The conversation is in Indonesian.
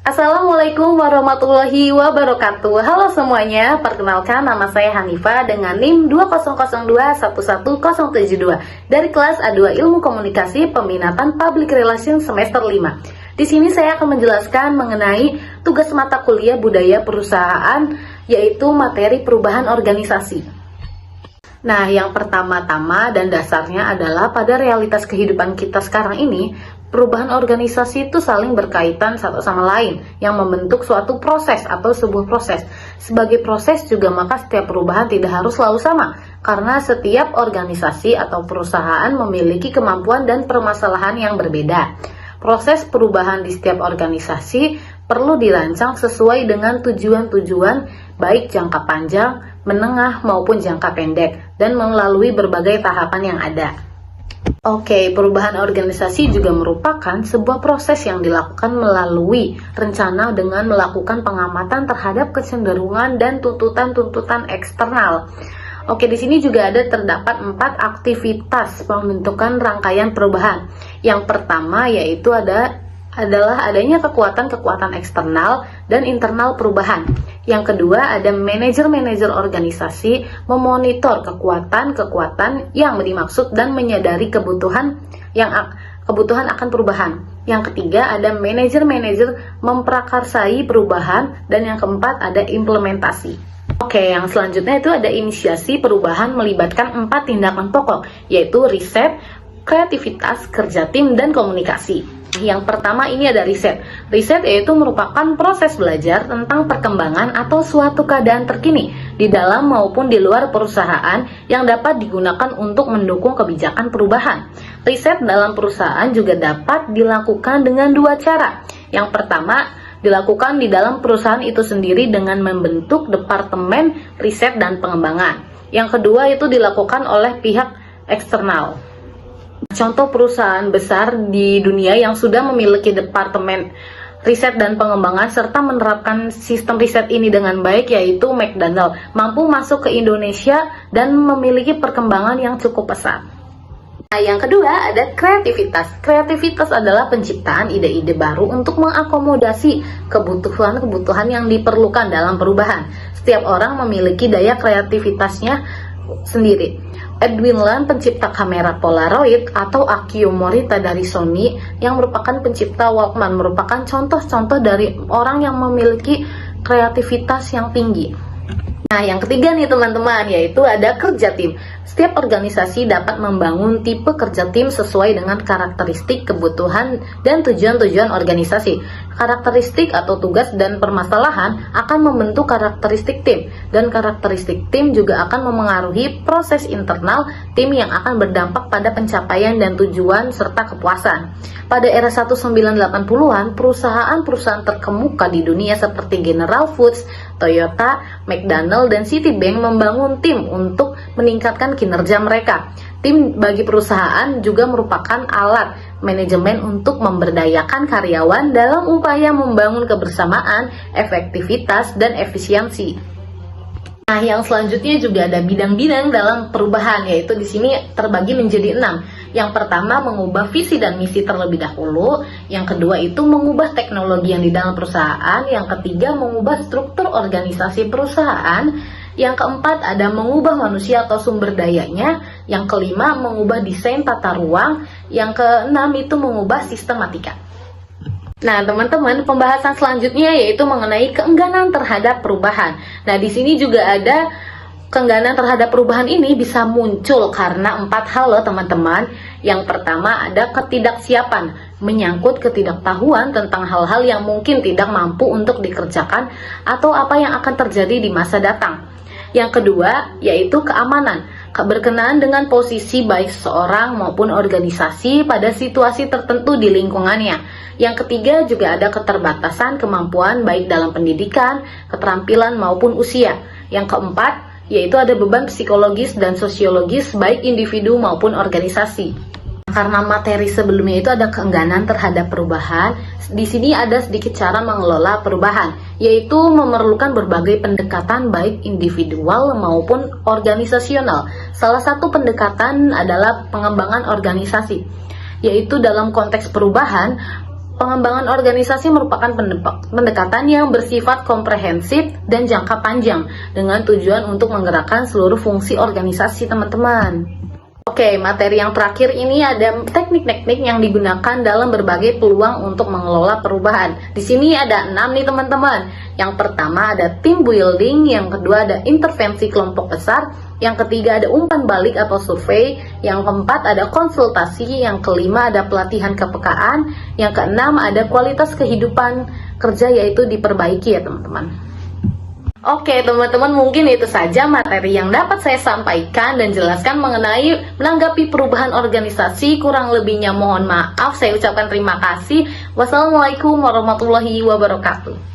Assalamualaikum warahmatullahi wabarakatuh. Halo semuanya, perkenalkan nama saya Hanifah dengan NIM 200211072 dari kelas A2 Ilmu Komunikasi Peminatan Public Relations semester 5. Di sini saya akan menjelaskan mengenai tugas mata kuliah budaya perusahaan, yaitu materi perubahan organisasi. Nah, yang pertama-tama dan dasarnya adalah pada realitas kehidupan kita sekarang ini, perubahan organisasi itu saling berkaitan satu sama lain yang membentuk suatu proses atau sebuah proses. Sebagai proses juga maka setiap perubahan tidak harus selalu sama, karena setiap organisasi atau perusahaan memiliki kemampuan dan permasalahan yang berbeda. Proses perubahan di setiap organisasi perlu dirancang sesuai dengan tujuan-tujuan baik jangka panjang, menengah maupun jangka pendek, dan melalui berbagai tahapan yang ada. Oke, perubahan organisasi juga merupakan sebuah proses yang dilakukan melalui rencana dengan melakukan pengamatan terhadap kecenderungan dan tuntutan-tuntutan eksternal. Oke, di sini juga terdapat 4 aktivitas pembentukan rangkaian perubahan. Yang pertama yaitu adalah adanya kekuatan-kekuatan eksternal dan internal perubahan. Yang kedua, ada manajer-manajer organisasi memonitor kekuatan-kekuatan yang dimaksud dan menyadari kebutuhan akan perubahan. Yang ketiga, ada manajer-manajer memprakarsai perubahan, dan yang keempat ada implementasi. Oke, yang selanjutnya itu ada inisiasi perubahan melibatkan 4 tindakan pokok, yaitu riset, kreativitas, kerja tim, dan komunikasi. Yang pertama ini ada riset. Riset yaitu merupakan proses belajar tentang perkembangan atau suatu keadaan terkini di dalam maupun di luar perusahaan yang dapat digunakan untuk mendukung kebijakan perubahan. Riset dalam perusahaan juga dapat dilakukan dengan 2 cara. Yang pertama, dilakukan di dalam perusahaan itu sendiri dengan membentuk departemen riset dan pengembangan. Yang kedua itu dilakukan oleh pihak eksternal. Contoh perusahaan besar di dunia yang sudah memiliki departemen riset dan pengembangan serta menerapkan sistem riset ini dengan baik yaitu McDonald, mampu masuk ke Indonesia dan memiliki perkembangan yang cukup pesat. Nah, yang kedua ada kreativitas. Kreativitas adalah penciptaan ide-ide baru untuk mengakomodasi kebutuhan-kebutuhan yang diperlukan dalam perubahan. Setiap orang memiliki daya kreativitasnya sendiri. Edwin Land, pencipta kamera Polaroid, atau Akio Morita dari Sony yang merupakan pencipta Walkman, merupakan contoh-contoh dari orang yang memiliki kreativitas yang tinggi. Nah, yang ketiga nih teman-teman, yaitu ada kerja tim. Setiap organisasi dapat membangun tipe kerja tim sesuai dengan karakteristik, kebutuhan, dan tujuan-tujuan organisasi. Karakteristik atau tugas dan permasalahan akan membentuk karakteristik tim, dan karakteristik tim juga akan memengaruhi proses internal tim yang akan berdampak pada pencapaian dan tujuan serta kepuasan. Pada era 1980-an, perusahaan-perusahaan terkemuka di dunia seperti General Foods, Toyota, McDonald, dan Citibank membangun tim untuk meningkatkan kinerja mereka. Tim bagi perusahaan juga merupakan alat manajemen untuk memberdayakan karyawan dalam upaya membangun kebersamaan, efektivitas, dan efisiensi. Nah, yang selanjutnya juga ada bidang-bidang dalam perubahan, yaitu di sini terbagi menjadi 6. Yang pertama, mengubah visi dan misi terlebih dahulu. Yang kedua itu mengubah teknologi yang di dalam perusahaan. Yang ketiga, mengubah struktur organisasi perusahaan. Yang keempat, ada mengubah manusia atau sumber dayanya. Yang kelima, mengubah desain tata ruang. Yang keenam itu mengubah sistematika. Nah, teman-teman, pembahasan selanjutnya yaitu mengenai keengganan terhadap perubahan. Nah, di sini juga ada keengganan terhadap perubahan ini bisa muncul karena 4 hal loh teman-teman. Yang pertama ada ketidaksiapan, menyangkut ketidaktahuan tentang hal-hal yang mungkin tidak mampu untuk dikerjakan atau apa yang akan terjadi di masa datang. Yang kedua yaitu keamanan, berkenaan dengan posisi baik seseorang maupun organisasi pada situasi tertentu di lingkungannya. Yang ketiga juga ada keterbatasan kemampuan baik dalam pendidikan, keterampilan maupun usia. Yang keempat yaitu ada beban psikologis dan sosiologis baik individu maupun organisasi. Karena materi sebelumnya itu ada keengganan terhadap perubahan, di sini ada sedikit cara mengelola perubahan, yaitu memerlukan berbagai pendekatan baik individual maupun organisasional. Salah satu pendekatan adalah pengembangan organisasi, yaitu dalam konteks perubahan, Pengembangan organisasi merupakan pendekatan yang bersifat komprehensif dan jangka panjang dengan tujuan untuk menggerakkan seluruh fungsi organisasi, teman-teman. Oke, materi yang terakhir ini ada teknik-teknik yang digunakan dalam berbagai peluang untuk mengelola perubahan. Di sini ada 6 nih teman-teman. Yang pertama ada team building, yang kedua ada intervensi kelompok besar, yang ketiga ada umpan balik atau survei, yang keempat ada konsultasi, yang kelima ada pelatihan kepekaan, yang keenam ada kualitas kehidupan kerja yaitu diperbaiki ya teman-teman. Oke teman-teman, mungkin itu saja materi yang dapat saya sampaikan dan jelaskan mengenai menanggapi perubahan organisasi. Kurang lebihnya mohon maaf, saya ucapkan terima kasih. Wassalamualaikum warahmatullahi wabarakatuh.